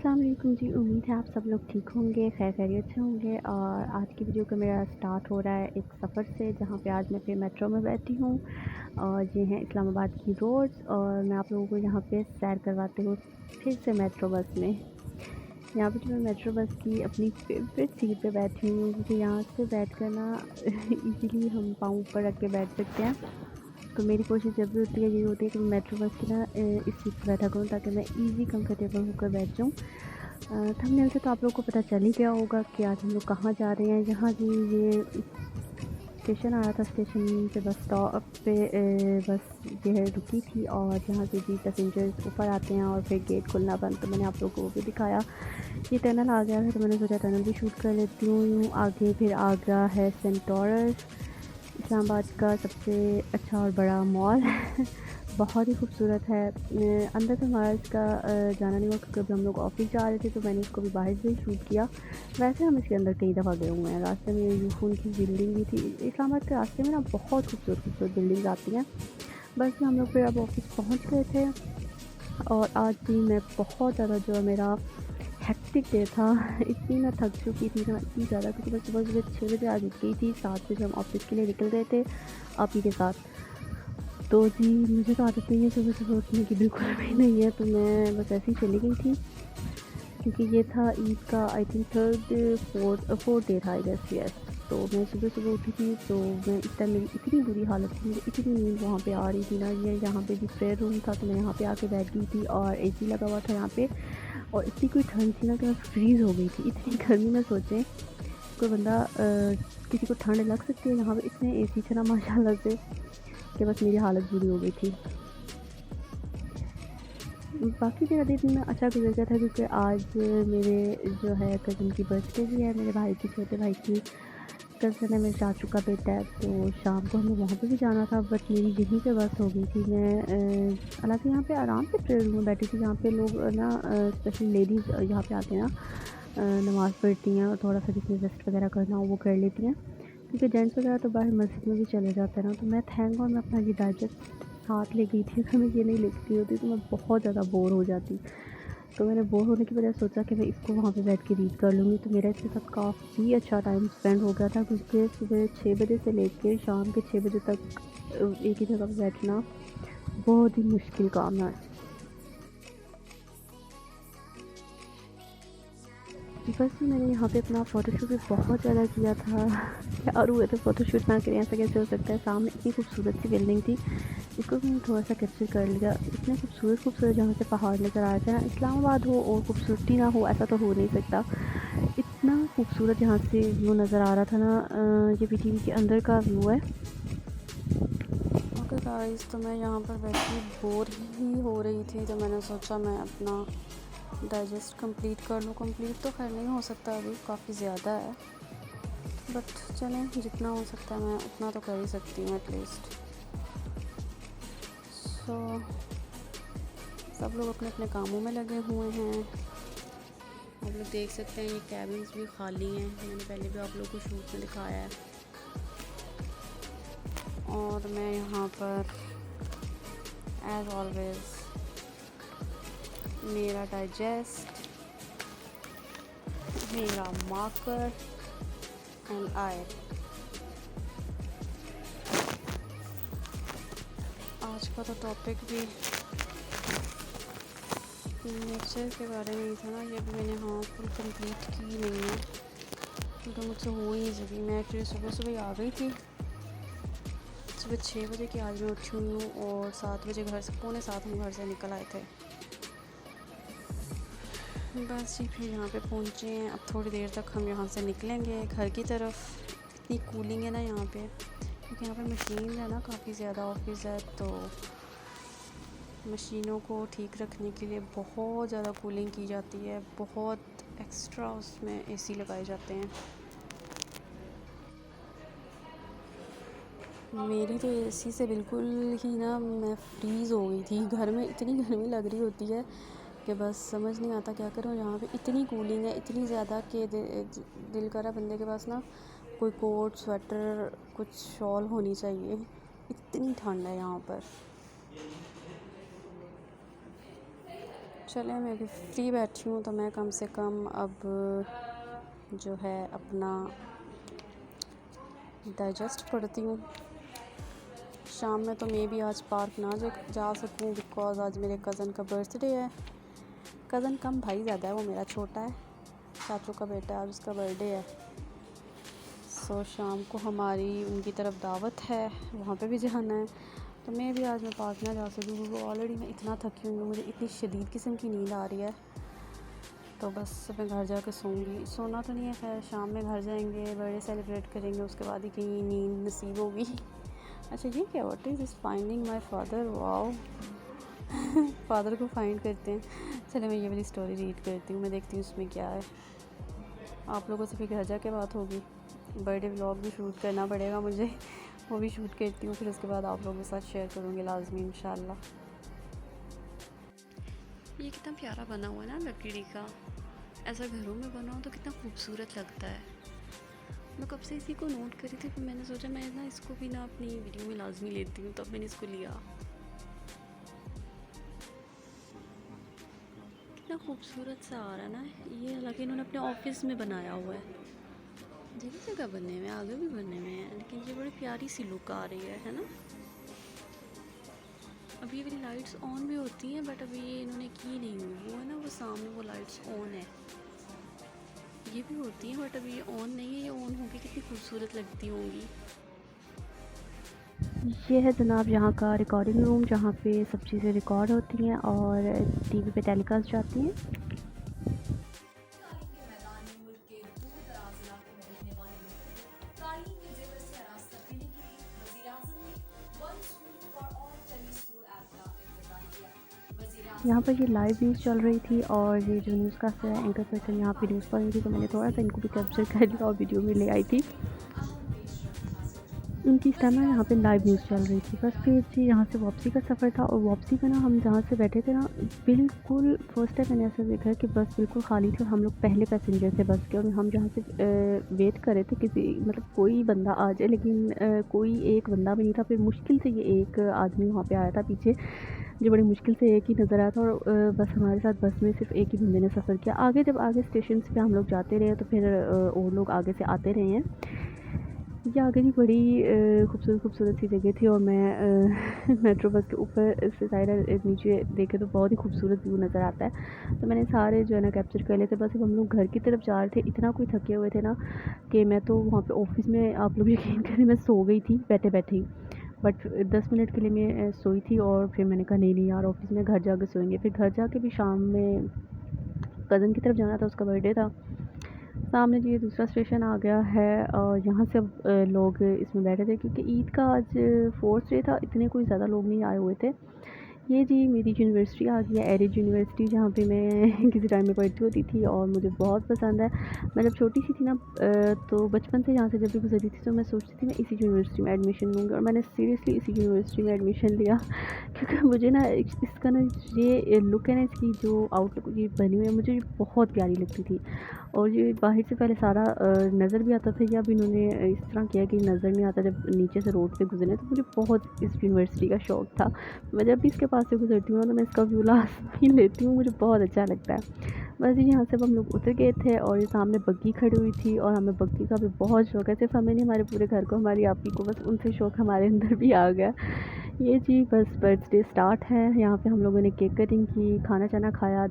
अस्सलाम वालेकुम जी। उम्मीद है आप सब लोग ठीक होंगे, खैरियत से होंगे। और आज की वीडियो का मेरा स्टार्ट हो रहा है एक सफ़र से, जहाँ पे आज मैं फिर मेट्रो में बैठी हूँ और ये हैं इस्लामाबाद की रोड्स। और मैं आप लोगों को यहाँ पे सैर करवाती हूँ फिर से मेट्रो बस में। यहाँ पे जो मैं मेट्रो बस की अपनी फेवरेट सीट पे बैठी हूँ, क्योंकि यहाँ से बैठ कर ना इजीली हम पाँव ऊपर रख के बैठ सकते हैं। तो मेरी कोशिश जब भी होती है, यही होती है कि मैं मेट्रो बस की ना इस सीट पर बैठा करूँ, ताकि मैं इजी कंफर्टेबल होकर बैठ जाऊँ। थंबनेल से तो आप लोगों को पता चल ही गया होगा कि आज हम लोग कहाँ जा रहे हैं। जहाँ जी ये स्टेशन आया था, स्टेशन पे बस स्टॉप पे बस जो है रुकी थी, और जहाँ से जी पैसेंजर्स ऊपर आते हैं और फिर गेट खुलना बंद। तो मैंने आप लोगों को वो भी दिखाया। ये टनल आ गया था, तो मैंने सोचा टनल भी शूट कर लेती हूँ। यूँ आगे फिर आगरा है सेंटोरस, इस्लामाबाद का सबसे अच्छा और बड़ा मॉल बहुत ही खूबसूरत है। अंदर से हमारा इसका जाना नहीं हुआ, क्योंकि अभी हम लोग ऑफिस जा रहे थे, तो मैंने इसको भी बाहर से ही शूट किया। वैसे हम इसके अंदर कई दफ़ा गए हुए हैं। रास्ते में यूफोन की बिल्डिंग भी थी। इस्लामाबाद के रास्ते में ना बहुत खूबसूरत खूबसूरत बिल्डिंग आती हैं। बस हम लोग फिर अब ऑफिस पहुँच गए थे। और आज भी मैं बहुत ज़्यादा जो है मेरा हेक्टिक डे था। इतनी मैं थक चुकी थी ना, इतनी ज़्यादा, क्योंकि मैं सुबह 6 बजे आज उठ गई थी। 7 बजे हम ऑफिस के लिए निकल गए थे आप ही के साथ। तो जी मुझे तो आदत नहीं है सुबह सुबह उठने की, बिल्कुल भी नहीं है। तो मैं बस ऐसे ही चली गई थी, क्योंकि ये था ईद का आई थिंक फोर्थ डे था आई गेस, यस। तो मैं सुबह सुबह उठी थी, तो मैं इस टाइम मेरी इतनी बुरी हालत थी, मुझे इतनी नींद वहाँ पे आ रही थी ना। ये यहाँ पे भी प्रेयर रूम था, तो मैं यहाँ पे आके बैठ गई थी और एसी लगा हुआ था यहाँ पे। और इतनी कोई ठंड थी ना कि मैं फ्रीज़ हो गई थी। इतनी गर्मी में सोचें कोई बंदा किसी को ठंड लग सकती है। यहाँ पे इतने एसी थे ना माशाल्लाह से, कि बस मेरी हालत बुरी हो गई थी। बाकी मेरा दिन अच्छा गुजर गया था, क्योंकि आज मेरे जो है कज़न की बर्थडे भी है। मेरे भाई की, छोटे भाई की कज़न है, मेरे चाचू का बेटा है। तो शाम को हमें वहाँ पे भी जाना था, बट मेरी यहीं पे बस हो गई थी। मैं हालांकि यहाँ पे आराम से प्रेयर रूम में बैठी थी, जहाँ पे लोग ना स्पेशली लेडीज़ यहाँ पे आते हैं ना, नमाज़ पढ़ती हैं और थोड़ा सा जिसमें रेस्ट वगैरह करना हो वो कर लेती हैं, क्योंकि जेंट्स वगैरह तो बाहर मस्जिद में भी चले जाते हैं ना। तो मैं थैंक गॉड मैं अपना ये डाइजेस्ट साथ ले गई थी। अगर मैं ये नहीं लेती होती तो मैं बहुत ज़्यादा बोर हो जाती। तो मैंने बोर होने की वजह सोचा कि मैं इसको वहाँ पे बैठ के रीड कर लूँगी। तो मेरा इसके साथ काफ़ी अच्छा टाइम स्पेंड हो गया था, क्योंकि सुबह 6 बजे से लेके शाम के 6 बजे तक एक ही जगह पे बैठना बहुत ही मुश्किल काम है। बस मैंने यहाँ पे अपना फ़ोटोशूट भी बहुत ज़्यादा किया था। यार हुए तो फ़ोटोशूट ना करें, ऐसा कैसे हो सकता है। सामने इतनी खूबसूरत सी बिल्डिंग थी, इसको भी मैंने थोड़ा सा कैप्चर कर लिया। इतने खूबसूरत खूबसूरत जहाँ से पहाड़ नज़र आ रहे थे ना, इस्लामाबाद हो और खूबसूरती ना हो ऐसा तो हो नहीं सकता। इतना खूबसूरत यहाँ से व्यू नज़र आ रहा था ना। ये पीटीवी के अंदर का व्यू है। ओके गाइस, तो मैं यहाँ पर बैठी बोर ही हो रही थी, तो मैंने सोचा मैं अपना डाइजेस्ट कंप्लीट कर लूँ। कंप्लीट तो खैर नहीं हो सकता, अभी काफ़ी ज़्यादा है, बट चलें जितना हो सकता है मैं उतना तो कर ही सकती हूँ एटलीस्ट। सो सब लोग अपने अपने कामों में लगे हुए हैं। आप लोग देख सकते हैं ये कैबिन्स भी खाली हैं, मैंने पहले भी आप लोगों को शूट में दिखाया है। और मैं यहाँ पर एज ऑलवेज मेरा डाइजेस्ट, मेरा मार्कर एंड आई। आज का तो टॉपिक भी नेचर के बारे में ही था ना। ये भी मैंने हाँ फुल कंप्लीट की नहीं है, तो मुझसे हो ही नहीं सकी। मैं एक्चुअली सुबह सुबह आ गई थी, सुबह 6 बजे की आज मैं उठी हुई हूँ, और 7 बजे घर से, पौने 7 हम घर से निकल आए थे। बस जी फिर यहाँ पे पहुँचे हैं। अब थोड़ी देर तक हम यहाँ से निकलेंगे घर की तरफ। इतनी कूलिंग है ना यहाँ पे, क्योंकि यहाँ पे मशीन है ना, काफ़ी ज़्यादा ऑफिस है, तो मशीनों को ठीक रखने के लिए बहुत ज़्यादा कूलिंग की जाती है, बहुत एक्स्ट्रा उसमें एसी लगाए जाते हैं। मेरी तो एसी से बिल्कुल ही ना मैं फ्रीज़ हो गई थी। घर में इतनी गर्मी लग रही होती है कि बस समझ नहीं आता क्या करूँ। यहाँ पे इतनी कूलिंग है, इतनी ज़्यादा कि दिल करा बंदे के पास ना कोई कोट स्वेटर कुछ शॉल होनी चाहिए, इतनी ठंड है यहाँ पर। चले मैं भी फ्री बैठी हूँ तो मैं कम से कम अब जो है अपना डाइजेस्ट पढ़ती हूँ। शाम में तो मैं भी आज पार्क ना जा सकूँ बिकॉज़ आज मेरे कज़न का बर्थडे है। कज़न कम भाई ज़्यादा है, वो मेरा छोटा है, चाचू का बेटा है, आज उसका बर्थडे है। सो शाम को हमारी उनकी तरफ दावत है, वहाँ पे भी जाना है। तो मैं भी आज पार्क ना जा सकूँ क्योंकि ऑलरेडी मैं इतना थकी हुई हूँ, मुझे इतनी शदीद किस्म की नींद आ रही है। तो बस मैं घर जाकर सोऊंगी। सोना तो नहीं है, खैर शाम में घर जाएंगे, बर्थडे सेलिब्रेट करेंगे, उसके बाद ही कहीं नींद नसीब होगी। अच्छा ये क्या, what is this finding my father, wow. Father को फाइंड करते हैं। चलो मैं ये वाली स्टोरी रीड करती हूँ, मैं देखती हूँ उसमें क्या है। आप लोगों से फिर घर जाके बात होगी। बर्थडे व्लॉग भी शूट करना पड़ेगा मुझे, वो भी शूट करती हूँ, फिर उसके बाद आप लोगों के साथ शेयर करूँगी लाजमी इंशाल्लाह। ये कितना प्यारा बना हुआ है ना लकड़ी का, ऐसा घरों में बना हो तो कितना खूबसूरत लगता है। मैं कब से इसी को नोट करी थी, फिर मैंने सोचा मैं ना इसको भी ना अपनी वीडियो में लाजमी लेती हूँ, तब मैंने इसको लिया। कितना खूबसूरत सा आ रहा है ना ये, हालांकि इन्होंने अपने ऑफिस में बनाया हुआ है। जगह जगह बनने में, आगे भी बनने में है, लेकिन ये बड़ी प्यारी सी लुक आ रही है ना। अभी ये वाली लाइट्स ऑन भी होती हैं बट अभी ये इन्होंने की नहीं हुई, वो है ना वो सामने वो लाइट्स ऑन है, ये भी होती हैं बट अभी ये ऑन नहीं है, ये ऑन होगी कितनी खूबसूरत लगती होंगी। ये है जनाब यहाँ का रिकॉर्डिंग रूम, जहाँ पे सब चीज़ें रिकॉर्ड होती हैं और टीवी पे टेलीकास्ट जाती हैं। यहाँ पर ये लाइव न्यूज़ चल रही थी और ये जो न्यूज़ कास्टर है, एंकर पर्सन यहाँ पे न्यूज़ पढ़ रही थी, तो मैंने थोड़ा सा इनको भी कैप्चर कर लिया और वीडियो में ले आई थी। इनकी इस टाइम ना यहाँ पे लाइव न्यूज़ चल रही थी। बस फिर जी यहाँ से वापसी का सफ़र था और वापसी में ना हम जहाँ से बैठे थे ना, बिल्कुल फर्स्ट टाइम मैंने ऐसा देखा है कि बस बिल्कुल खाली थी और हम लोग पहले पैसेंजर थे बस के, और हम जहाँ से वेट कर रहे थे किसी मतलब कोई बंदा आ जाए, लेकिन कोई एक बंदा भी नहीं था। फिर मुश्किल से ये एक आदमी वहाँ पे आया था पीछे, जो बड़ी मुश्किल से एक ही नज़र आया था, और बस हमारे साथ बस में सिर्फ एक ही बंदे ने सफ़र किया। आगे जब आगे स्टेशन पे हम लोग जाते रहे तो फिर और लोग आगे से आते रहे हैं। ये आगे भी बड़ी खूबसूरत सी जगह थी और मैं मेट्रो बस के ऊपर से साइड नीचे देखे तो बहुत ही खूबसूरत व्यू नज़र आता है। तो मैंने सारे जो है ना कैप्चर कर लिए थे। बस अब हम लोग घर की तरफ जा रहे थे, इतना कोई थके हुए थे ना कि मैं तो वहाँ पे ऑफिस में, आप लोग यकीन करें, मैं सो गई थी बैठे बैठे ही। बट 10 मिनट के लिए मैं सोई थी और फिर मैंने कहा नहीं यार, ऑफिस में घर जाके सोएंगे। फिर घर जाके भी शाम में कज़न की तरफ जाना था, उसका बर्थडे था। सामने जी ये दूसरा स्टेशन आ गया है और यहाँ से अब लोग इसमें बैठे थे क्योंकि ईद का आज 4th डे था, इतने कोई ज़्यादा लोग नहीं आए हुए थे। ये जी मेरी यूनिवर्सिटी आ गई है, एरिज यूनिवर्सिटी, जहाँ पे मैं किसी टाइम में पढ़ती होती थी और मुझे बहुत पसंद है। मैं जब छोटी सी थी ना तो बचपन से यहाँ से जब भी गुजरती थी तो मैं सोचती थी मैं इसी यूनिवर्सिटी में एडमिशन लूँगी, और मैंने सीरियसली इसी यूनिवर्सिटी में एडमिशन लिया। क्योंकि मुझे ना इसका ना ये लुक है ना, इसकी जो आउटलुक ये बनी हुई है, मुझे बहुत प्यारी लगती थी। और ये बाहर से पहले सारा नज़र भी आता था, या अब इन्होंने इस तरह किया कि नज़र नहीं आता जब नीचे से रोड से गुजरने। तो मुझे बहुत इस यूनिवर्सिटी का शौक़ था। मैं जब भी इसके पास से गुजरती हूँ तो मैं इसका व्यू लाजमी लेती हूँ, मुझे बहुत अच्छा लगता है। बस यहाँ से हम लोग उतर गए थे और ये सामने बग्गी खड़ी हुई थी और हमें बग्गी का भी बहुत शौक़ है, सिर्फ हमें नहीं, हमारे पूरे घर को, हमारी आपी को, बस उनसे शौक़ हमारे अंदर भी आ गया। ये जी बस बर्थडे स्टार्ट है। यहाँ पे हम लोगों ने केक कटिंग की, खाना चाना खाया।